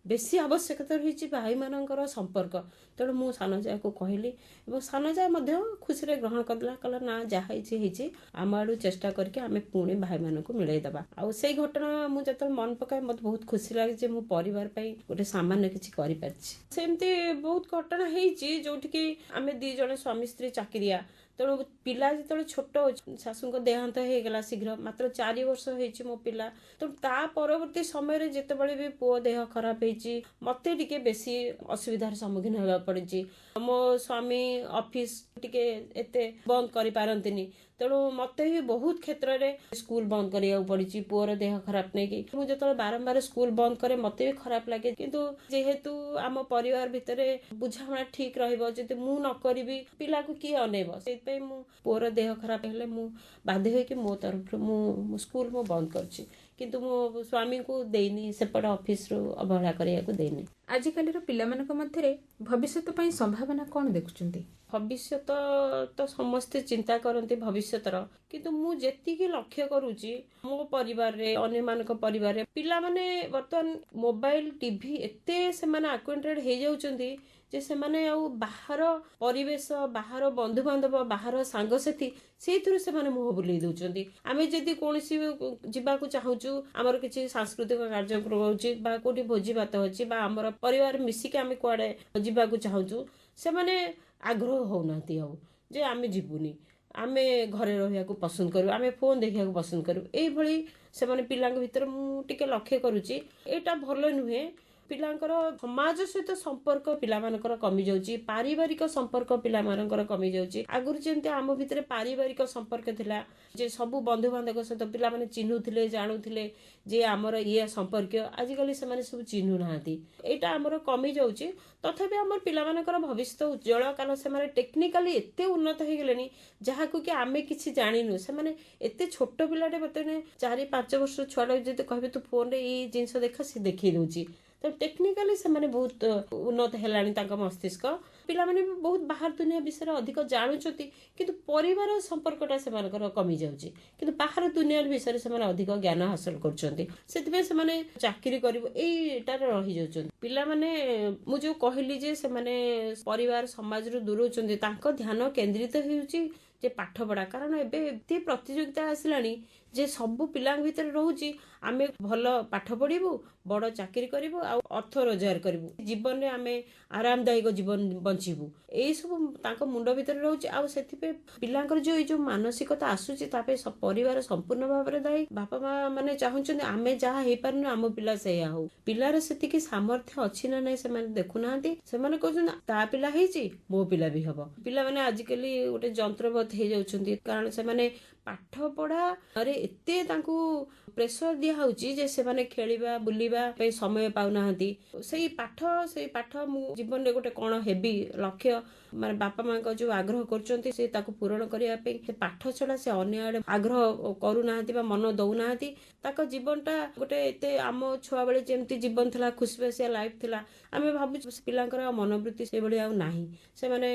ବେଶୀ ଆବଶ୍ୟକତା ରହିଛି ଭାଇମାନଙ୍କର ସମ୍ପର୍କ। ତେଣୁ ମୁଁ ସାନ ଯାଆକୁ କହିଲି ଏବଂ ସାନ ଯାଆ ମଧ୍ୟ ଖୁସିରେ ଗ୍ରହଣ କରିଦେଲା। କହିଲା ନା, ଯାହା ହେଇଛି ହେଇଛି, ଆମ ଆଡ଼ୁ ଚେଷ୍ଟା କରିକି ଆମେ ପୁଣି ଭାଇମାନଙ୍କୁ ମିଳେଇ ଦେବା। ଆଉ ସେଇ ଘଟଣା ମୁଁ ଯେତେବେଳେ ମନେ ପକାଏ ମୋତେ ବହୁତ ଖୁସି ଲାଗେ ଯେ ମୁଁ ପରିବାର ପାଇଁ ଗୋଟେ ସାମାନ୍ୟ କିଛି କରିପାରିଛି। ସେମିତି ବହୁତ ଘଟଣା ହେଇଛି ଯୋଉଠିକି ଆମେ 2 ଜଣ ସ୍ୱାମୀ ସ୍ତ୍ରୀ ଚାକିରିଆ। ତେଣୁ ପିଲା ଯେତେବେଳେ ଛୋଟ, ଶାଶୁଙ୍କ ଦେହାନ୍ତ ହେଇଗଲା ଶୀଘ୍ର, ମାତ୍ର 4 ବର୍ଷ ହେଇଛି ମୋ ପିଲା। ତେଣୁ ତା ପରବର୍ତ୍ତୀ ସମୟରେ ଯେତେବେଳେ ବି ପୁଅ ଦେହ ଖରାପ ହେଇଛି, ମୋତେ ଟିକେ ବେଶୀ ଅସୁବିଧାର ସମ୍ମୁଖୀନ ହେବାକୁ ପଡ଼ିଛି। ମୋ ସ୍ୱାମୀ ଅଫିସ ଟିକେ ଏତେ ବନ୍ଦ କରିପାରନ୍ତିନି। ତେଣୁ ମୋତେ ବି ବହୁତ କ୍ଷେତ୍ରରେ ସ୍କୁଲ ବନ୍ଦ କରିବାକୁ ପଡ଼ିଛି ପୁଅର ଦେହ ଖରାପ ନେଇକି। ମୁଁ ଯେତେବେଳେ ବାରମ୍ବାର ସ୍କୁଲ ବନ୍ଦ କରେ ମୋତେ ବି ଖରାପ ଲାଗେ। କିନ୍ତୁ ଯେହେତୁ ଆମ ପରିବାର ଭିତରେ ବୁଝାମଣା ଠିକ ରହିବ, ଯଦି ମୁଁ ନ କରିବି ପିଲାକୁ କିଏ ଅନେଇବ, ସେଇଥିପାଇଁ ମୁଁ ପୁଅର ଦେହ ଖରାପ ହେଲେ ମୁଁ ବାଧ୍ୟ ହୋଇକି ମୋ ତରଫରୁ ମୁଁ ସ୍କୁଲ ବନ୍ଦ କରୁଛି। କିନ୍ତୁ ମୋ ସ୍ୱାମୀଙ୍କୁ ଦେଇନି, ସେପଟ ଅଫିସରୁ ଅବହେଳା କରିବାକୁ ଦେଇନି। ଆଜିକାଲିର ପିଲାମାନଙ୍କ ମଧ୍ୟରେ ଭବିଷ୍ୟତ ପାଇଁ ସମ୍ଭାବନା କ'ଣ ଦେଖୁଛନ୍ତି? ଭବିଷ୍ୟତ ତ ସମସ୍ତେ ଚିନ୍ତା କରନ୍ତି ଭବିଷ୍ୟତର, କିନ୍ତୁ ମୁଁ ଯେତିକି ଲକ୍ଷ୍ୟ କରୁଛି ମୋ ପରିବାରରେ, ଅନ୍ୟମାନଙ୍କ ପରିବାରରେ ପିଲାମାନେ ବର୍ତ୍ତମାନ ମୋବାଇଲ, ଟିଭି ଏତେ ସେମାନେ ଆକ୍ୱେଣ୍ଟେଡ୍ ହେଇଯାଉଛନ୍ତି ଯେ ସେମାନେ ଆଉ ବାହାର ପରିବେଶ, ବାହାର ବନ୍ଧୁବାନ୍ଧବ, ବାହାର ସାଙ୍ଗସାଥି, ସେଇଥିରୁ ସେମାନେ ମୁହଁ ବୁଲେଇ ଦେଉଛନ୍ତି। ଆମେ ଯଦି କୌଣସି ଯିବାକୁ ଚାହୁଁଛୁ, ଆମର କିଛି ସାଂସ୍କୃତିକ କାର୍ଯ୍ୟକ୍ରମ ହେଉଛି ବା କୋଉଠି ଭୋଜି ଭାତ ଅଛି ବା ଆମର ପରିବାର ମିଶିକି ଆମେ କୁଆଡ଼େ ଯିବାକୁ ଚାହୁଁଛୁ, ସେମାନେ ଆଗ୍ରହ ହେଉନାହାନ୍ତି ଆଉ ଯେ ଆମେ ଯିବୁନି, ଆମେ ଘରେ ରହିବାକୁ ପସନ୍ଦ କରୁ, ଆମେ ଫୋନ୍ ଦେଖିବାକୁ ପସନ୍ଦ କରୁ। ଏଇଭଳି ସେମାନେ ପିଲାଙ୍କ ଭିତରେ ମୁଁ ଟିକେ ଲକ୍ଷ୍ୟ କରୁଛି। ଏଇଟା ଭଲ ନୁହେଁ। ପିଲାଙ୍କର ସମାଜ ସହିତ ସମ୍ପର୍କ ପିଲାମାନଙ୍କର କମିଯାଉଛି, ପାରିବାରିକ ସମ୍ପର୍କ ପିଲାମାନଙ୍କର କମିଯାଉଛି। ଆଗରୁ ଯେମିତି ଆମ ଭିତରେ ପାରିବାରିକ ସମ୍ପର୍କ ଥିଲା, ଯେ ସବୁ ବନ୍ଧୁବାନ୍ଧବଙ୍କ ସହିତ ପିଲାମାନେ ଚିହ୍ନୁଥିଲେ, ଜାଣୁଥିଲେ ଯେ ଆମର ଇଏ ସମ୍ପର୍କୀୟ, ଆଜିକାଲି ସେମାନେ ସବୁ ଚିହ୍ନୁ ନାହାନ୍ତି। ଏଇଟା ଆମର କମିଯାଉଛି। ତଥାପି ଆମର ପିଲାମାନଙ୍କର ଭବିଷ୍ୟତ ଉଜ୍ଜଳ, କାରଣ ସେମାନେ ଟେକ୍ନିକାଲି ଏତେ ଉନ୍ନତ ହେଇଗଲେଣି ଯାହାକୁ କି ଆମେ କିଛି ଜାଣିନୁ। ସେମାନେ ଏତେ ଛୋଟ ପିଲାଟେ, ବର୍ତ୍ତମାନ 4-5 ବର୍ଷର ଛୁଆଟା ଯଦି କହିବେ ତୁ ଫୋନରେ ଏଇ ଜିନିଷ ଦେଖ, ସେ ଦେଖେଇ ଦେଉଛି। ତ ଟେକ୍ନିକାଲି ସେମାନେ ବହୁତ ଉନ୍ନତ ହେଲାଣି ତାଙ୍କ ମସ୍ତିଷ୍କ। ପିଲାମାନେ ବି ବହୁତ ବାହାର ଦୁନିଆ ବିଷୟରେ ଅଧିକ ଜାଣୁଛନ୍ତି, କିନ୍ତୁ ପରିବାର ସମ୍ପର୍କଟା ସେମାନଙ୍କର କମିଯାଉଛି। କିନ୍ତୁ ବାହାର ଦୁନିଆ ବିଷୟରେ ସେମାନେ ଅଧିକ ଜ୍ଞାନ ହାସଲ କରୁଛନ୍ତି। ସେଥିପାଇଁ ସେମାନେ ଚାକିରି କରିବୁ ଏଇଟାରେ ରହିଯାଉଛନ୍ତି। ପିଲାମାନେ, ମୁଁ ଯୋଉ କହିଲି ଯେ ସେମାନେ ପରିବାର ସମାଜରୁ ଦୂରଉଛନ୍ତି, ତାଙ୍କ ଧ୍ୟାନ କେନ୍ଦ୍ରିତ ହେଉଛି ଯେ ପାଠପଢ଼ା। କାରଣ ଏବେ ଏତେ ପ୍ରତିଯୋଗିତା ଆସିଲାଣି ଯେ ସବୁ ପିଲାଙ୍କ ଭିତରେ ରହୁଛି ଆମେ ଭଲ ପାଠ ପଢ଼ିବୁ, ବଡ଼ ଚାକିରି କରିବୁ, ଆଉ ଅର୍ଥ ରୋଜଗାର କରିବୁ, ଜୀବନରେ ଆମେ ଆରାମଦାୟକ ଜୀବନ ବଞ୍ଚିବୁ, ଏଇସବୁ ତାଙ୍କ ମୁଣ୍ଡ ଭିତରେ ରହୁଛି। ଆଉ ସେଥିପାଇଁ ପିଲାଙ୍କର ଏଇ ଯୋଉ ମାନସିକତା ଆସୁଛି, ତା ପାଇଁ ପରିବାର ସମ୍ପୂର୍ଣ୍ଣ ଭାବରେ ଦାୟୀ। ବାପା ମା ମାନେ ଚାହୁଁଛନ୍ତି ଆମେ ଯାହା ହେଇପାରୁନୁ ଆମ ପିଲା ସେଇଆ ହଉ। ପିଲାର ସେତିକି ସାମର୍ଥ୍ୟ ଅଛି ନା ନାହିଁ ସେମାନେ ଦେଖୁନାହାନ୍ତି। ସେମାନେ କହୁଛନ୍ତି ତା ପିଲା ହେଇଛି, ମୋ ପିଲା ବି ହବ। ପିଲାମାନେ ଆଜିକାଲି ଗୋଟେ ଯନ୍ତ୍ରବତ ହେଇଯାଉଛନ୍ତି, କାରଣ ସେମାନେ ପାଠ ପଢ଼ାରେ ଏତେ ତାଙ୍କୁ ପ୍ରେସର ଦିଆହେଉଛି ଯେ ସେମାନେ ଖେଳିବା ବୁଲିବା ପାଇଁ ସମୟ ପାଉନାହାନ୍ତି। ସେଇ ପାଠ ମୁଁ ଜୀବନରେ ଗୋଟେ କ'ଣ ହେବି ଲକ୍ଷ୍ୟ ମାନେ ବାପା ମାଙ୍କ ଯୋଉ ଆଗ୍ରହ କରୁଛନ୍ତି ସେ ତାକୁ ପୂରଣ କରିବା ପାଇଁ ସେ ପାଠ ଛଡ଼ା ସେ ଅନ୍ୟ ଆଡ଼େ ଆଗ୍ରହ କରୁନାହାନ୍ତି ବା ମନ ଦଉନାହାନ୍ତି। ତାଙ୍କ ଜୀବନଟା ଗୋଟେ ଏତେ ଆମ ଛୁଆବେଳେ ଯେମିତି ଜୀବନ ଥିଲା ଖୁସିବାସିଆ ଲାଇଫ୍ ଥିଲା, ଆମେ ଭାବୁଛୁ ପିଲାଙ୍କର ମନୋବୃତ୍ତି ସେଭଳି ଆଉ ନାହିଁ। ସେମାନେ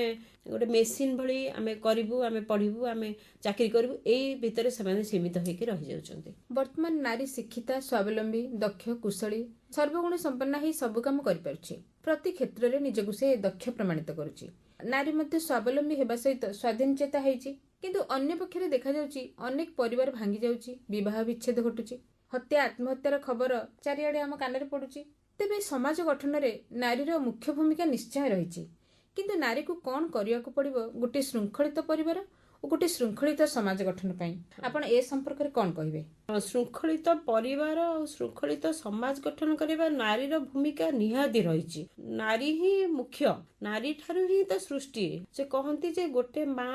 ଗୋଟେ ମେସିନ୍ ଭଳି ଆମେ କରିବୁ, ଆମେ ପଢ଼ିବୁ, ଆମେ ଚାକିରି କରିବୁ, ଏଇ ଭିତରେ ସେମାନେ ସୀମିତ ହେଇକି ରହିଯାଉଛନ୍ତି। ବର୍ତ୍ତମାନ ନାରୀ ଶିକ୍ଷିତା, ସ୍ୱାବଲମ୍ବୀ, ଦକ୍ଷ, କୁଶଳୀ, ସର୍ବଗୁଣ ସମ୍ପନ୍ନ ହେଇ ସବୁ କାମ କରିପାରୁଛି। ପ୍ରତି କ୍ଷେତ୍ରରେ ନିଜକୁ ସେ ଦକ୍ଷ ପ୍ରମାଣିତ କରୁଛି। ନାରୀ ମଧ୍ୟ ସ୍ୱାବଲମ୍ବୀ ହେବା ସହିତ ସ୍ୱାଧୀନଚେତା ହେଇଛି। କିନ୍ତୁ ଅନ୍ୟ ପକ୍ଷରେ ଦେଖାଯାଉଛି ଅନେକ ପରିବାର ଭାଙ୍ଗି ଯାଉଛି, ବିବାହ ବିଚ୍ଛେଦ ଘଟୁଛି, ହତ୍ୟା ଆତ୍ମହତ୍ୟାର ଖବର ଚାରିଆଡ଼େ ଆମ କାନରେ ପଡୁଛି। ତେବେ ସମାଜ ଗଠନରେ ନାରୀର ମୁଖ୍ୟ ଭୂମିକା ନିଶ୍ଚୟ ରହିଛି। କିନ୍ତୁ ନାରୀକୁ କ'ଣ କରିବାକୁ ପଡ଼ିବ ଗୋଟିଏ ଶୃଙ୍ଖଳିତ ପରିବାର ଓ ଗୋଟିଏ ଶୃଙ୍ଖଳିତ ସମାଜ ଗଠନ ପାଇଁ? ଆପଣ ଏ ସମ୍ପର୍କରେ କ'ଣ କହିବେ? ଶୃଙ୍ଖଳିତ ପରିବାର ଆଉ ଶୃଙ୍ଖଳିତ ସମାଜ ଗଠନ କରିବା ନାରୀର ଭୂମିକା ନିହାତି ରହିଛି। ନାରୀ ହିଁ ମୁଖ୍ୟ, ନାରୀ ଠାରୁ ହିଁ ତ ସୃଷ୍ଟି। ସେ କହନ୍ତି ଯେ ଗୋଟେ ମା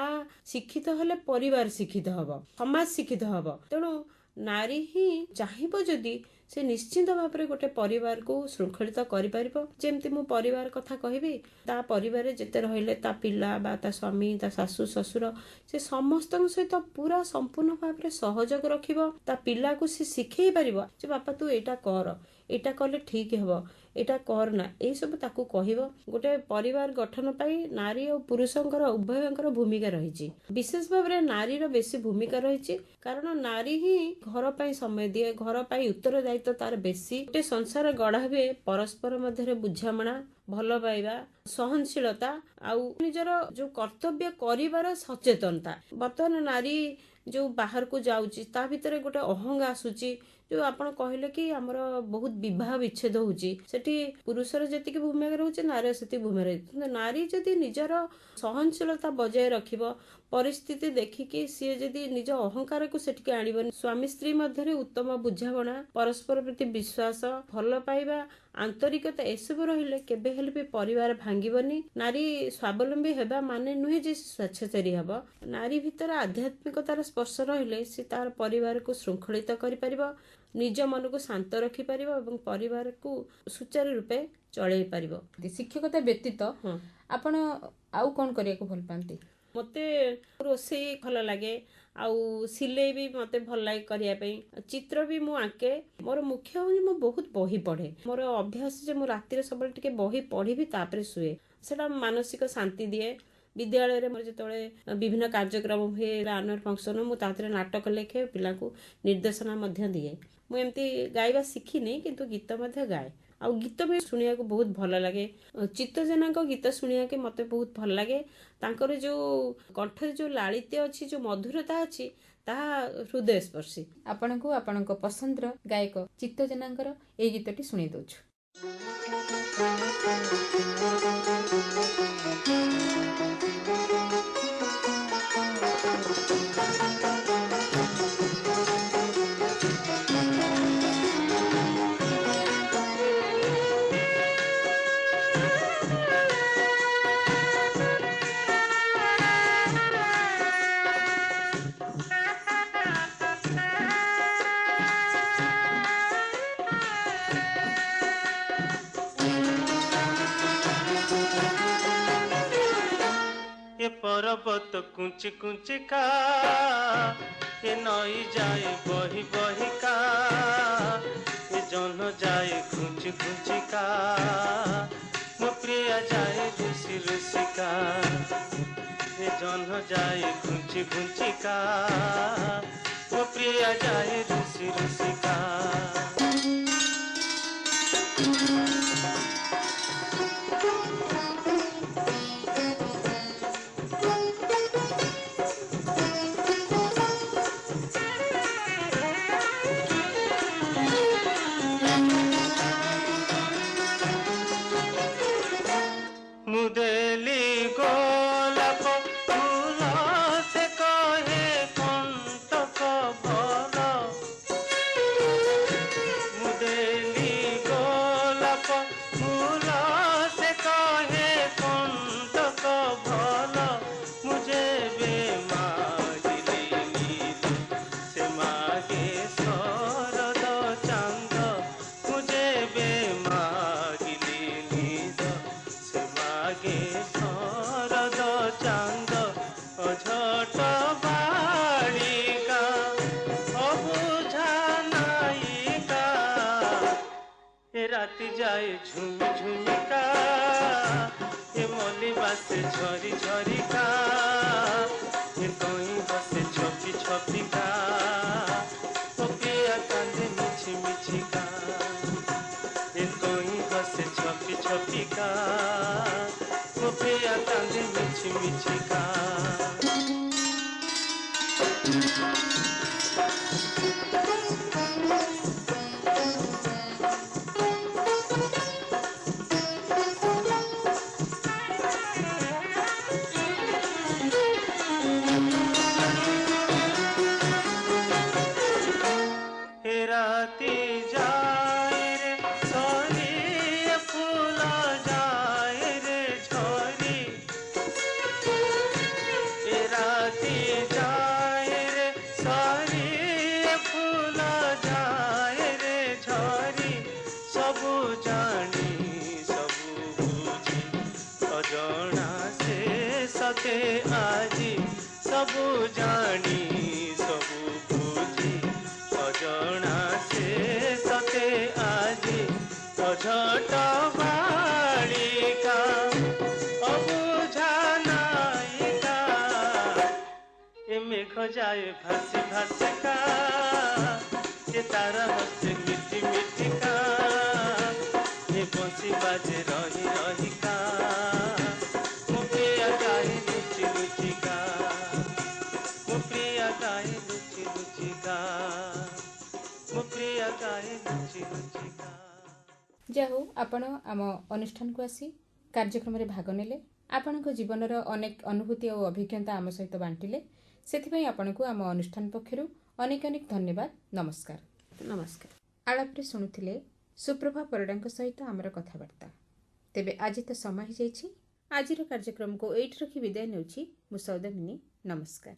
ଶିକ୍ଷିତ ହେଲେ ପରିବାର ଶିକ୍ଷିତ ହବ, ସମାଜ ଶିକ୍ଷିତ ହବ। ତେଣୁ ନାରୀ ହିଁ ଚାହିଁବ ଯଦି ସେ ନିଶ୍ଚିନ୍ତ ଭାବରେ ଗୋଟେ ପରିବାରକୁ ଶୃଙ୍ଖଳିତ କରିପାରିବ। ଯେମିତି ମୁଁ ପରିବାର କଥା କହିବି, ତା ପରିବାରରେ ଯେତେ ରହିଲେ ତା ପିଲା ବା ତା ସ୍ୱାମୀ, ତା ଶାଶୁ ଶ୍ୱଶୁର, ସେ ସମସ୍ତଙ୍କ ସହିତ ପୁରା ସମ୍ପୂର୍ଣ୍ଣ ଭାବରେ ସହଯୋଗ ରଖିବ। ତା ପିଲାକୁ ସେ ଶିଖେଇ ପାରିବ ଯେ ବାପା ତୁ ଏଇଟା କର, ଏଇଟା କଲେ ଠିକ୍ ହେବ, ଏଇଟା କର ନା, ଏଇସବୁ ତାକୁ କହିବ। ଗୋଟେ ପରିବାର ଗଠନ ପାଇଁ ନାରୀ ଓ ପୁରୁଷଙ୍କର ଉଭୟଙ୍କର ଭୂମିକା ରହିଛି। ବିଶେଷ ଭାବରେ ନାରୀର ବେଶୀ ଭୂମିକା ରହିଛି, କାରଣ ନାରୀ ହିଁ ଘର ପାଇଁ ସମୟ ଦିଏ, ଘର ପାଇଁ ଉତ୍ତରଦାୟିତ୍ୱ ତାର ବେଶୀ। ଗୋଟେ ସଂସାର ଗଢ଼ା ହୁଏ ପରସ୍ପର ମଧ୍ୟରେ ବୁଝାମଣା, ଭଲ ପାଇବା, ସହନଶୀଳତା ଆଉ ନିଜର ଯୋଉ କର୍ତ୍ତବ୍ୟ କରିବାର ସଚେତନତା। ବର୍ତ୍ତମାନ ନାରୀ ଯୋଉ ବାହାରକୁ ଯାଉଛି ତା ଭିତରେ ଗୋଟେ ଅହଙ୍ଗ ଆସୁଛି। ଯୋଉ ଆପଣ କହିଲେ କି ଆମର ବହୁତ ବିବାହ ବିଚ୍ଛେଦ ହଉଛି, ସେଠି ପୁରୁଷର ଯେତିକି ଭୂମିକା ରହୁଛି ନାରୀର ସେତିକି ଭୂମିକା ରହୁଛି। କିନ୍ତୁ ନାରୀ ଯଦି ନିଜର ସହନଶୀଳତା ବଜାୟ ରଖିବ, ପରିସ୍ଥିତି ଦେଖିକି ସିଏ ଯଦି ନିଜ ଅହଙ୍କାରକୁ ସେଠିକି ଆଣିବନି, ସ୍ୱାମୀ ସ୍ତ୍ରୀ ମଧ୍ୟରେ ଉତ୍ତମ ବୁଝାମଣା, ପରସ୍ପର ପ୍ରତି ବିଶ୍ୱାସ, ଭଲ ପାଇବା, ଆନ୍ତରିକତା ଏସବୁ ରହିଲେ କେବେ ହେଲେ ବି ପରିବାର ଭାଙ୍ଗିବନି। ନାରୀ ସ୍ୱାବଲମ୍ବୀ ହେବା ମାନେ ନୁହେଁ ଯେ ସ୍ୱେଚ୍ଛାଚାରୀ ହେବ। ନାରୀ ଭିତରେ ଆଧ୍ୟାତ୍ମିକତାର ସ୍ପର୍ଶ ରହିଲେ ସେ ତାର ପରିବାରକୁ ଶୃଙ୍ଖଳିତ କରିପାରିବ, ନିଜ ମନକୁ ଶାନ୍ତ ରଖିପାରିବ ଏବଂ ପରିବାରକୁ ସୁଚାରୁ ରୂପେ ଚଳେଇ ପାରିବ। ଶିକ୍ଷକତା ବ୍ୟତୀତ ଆପଣ ଆଉ କ'ଣ କରିବାକୁ ଭଲ ପାଆନ୍ତି? ମୋତେ ରୋଷେଇ ଭଲ ଲାଗେ, ଆଉ ସିଲେଇ ବି ମୋତେ ଭଲ ଲାଗେ କରିବା ପାଇଁ, ଚିତ୍ର ବି ମୁଁ ଆଙ୍କେ। ମୋର ମୁଖ୍ୟ ହେଉଛି ମୁଁ ବହୁତ ବହି ପଢ଼େ। ମୋର ଅଭ୍ୟାସ ଯେ ମୁଁ ରାତିରେ ସବୁବେଳେ ଟିକେ ବହି ପଢ଼ିବି ତାପରେ ଶୁଏ। ସେଟା ମାନସିକ ଶାନ୍ତି ଦିଏ। ବିଦ୍ୟାଳୟରେ ମୋର ଯେତେବେଳେ ବିଭିନ୍ନ କାର୍ଯ୍ୟକ୍ରମ ହୁଏ, ଆନୁଆଲ୍ ଫଙ୍କସନ୍, ମୁଁ ତା ଦେହରେ ନାଟକ ଲେଖେ, ପିଲାଙ୍କୁ ନିର୍ଦ୍ଦେଶନା ମଧ୍ୟ ଦିଏ। ମୁଁ ଏମିତି ଗାଇବା ଶିଖିନି କିନ୍ତୁ ଗୀତ ମଧ୍ୟ ଗାଏ, ଆଉ ଗୀତ ବି ଶୁଣିବାକୁ ବହୁତ ଭଲ ଲାଗେ। ଚିତ୍ତ ଜେନାଙ୍କ ଗୀତ ଶୁଣିବାକୁ ମୋତେ ବହୁତ ଭଲ ଲାଗେ। ତାଙ୍କର ଯୋଉ କଣ୍ଠରେ ଯୋଉ ଲାଳିତ୍ୟ ଅଛି, ଯୋଉ ମଧୁରତା ଅଛି, ତାହା ହୃଦୟସ୍ପର୍ଶୀ। ଆପଣଙ୍କୁ ଆପଣଙ୍କ ପସନ୍ଦର ଗାୟକ ଚିତ୍ତ ଜେନାଙ୍କର ଏଇ ଗୀତଟି ଶୁଣେଇ ଦଉଛୁ। पर्वत कुंची कुंची का, ये नई जाए बही बही का, ये जन जाए कुंची कुंची का, मो प्रिया जाए रुसी रुसी का, ये जन जाए कुंची कुंची का, मो प्रिया जाए रुसी रुसी का। मुदेली गोलाप फूल से कहे कंटक भर, मुदेली गोलाप राति जाए झुमी झुमिका ये मली बासे झरी झरिका ये कोई बसे छपी छपिका ओ पिया कांदे मिछि मिछिका ये कोई बसे छपी छपिका ओ पिया कांदे मिछि मिछिका राती जाए रे सोरी फूल जाए रे झरी राती जाए रे सोरी फूल जाए रे झरी सबू जानी सबू बुझी अजଣା से सते आजी सबू जानी सबू बुझी अजଣା से सते आजी अझट बालिका अबुझा नायिका ए मेघ जाए भासी भासिका ये तारा हसे मिठी मिठिका ये बंसी बाजे रही रहिका मो प्रिया गाए लुचि लुचिका मो प्रिया गाए लुचि लुचिका मो प्रिया गाए लुचि लुचिका। ଯାହା ହଉ ଆପଣ ଆମ ଅନୁଷ୍ଠାନକୁ ଆସି କାର୍ଯ୍ୟକ୍ରମରେ ଭାଗ ନେଲେ, ଆପଣଙ୍କ ଜୀବନର ଅନେକ ଅନୁଭୂତି ଓ ଅଭିଜ୍ଞତା ଆମ ସହିତ ବାଣ୍ଟିଲେ, ସେଥିପାଇଁ ଆପଣଙ୍କୁ ଆମ ଅନୁଷ୍ଠାନ ପକ୍ଷରୁ ଅନେକ ଅନେକ ଧନ୍ୟବାଦ। ନମସ୍କାର। ନମସ୍କାର। ଆଳାପରେ ଶୁଣୁଥିଲେ ସୁପ୍ରଭା ପରିଡ଼ାଙ୍କ ସହିତ ଆମର କଥାବାର୍ତ୍ତା। ତେବେ ଆଜି ତ ସମୟ ହେଇଯାଇଛି। ଆଜିର କାର୍ଯ୍ୟକ୍ରମକୁ ଏଇଠି ରଖି ବିଦାୟ ନେଉଛି ମୁଁ ସୌଦାମିନୀ। ନମସ୍କାର।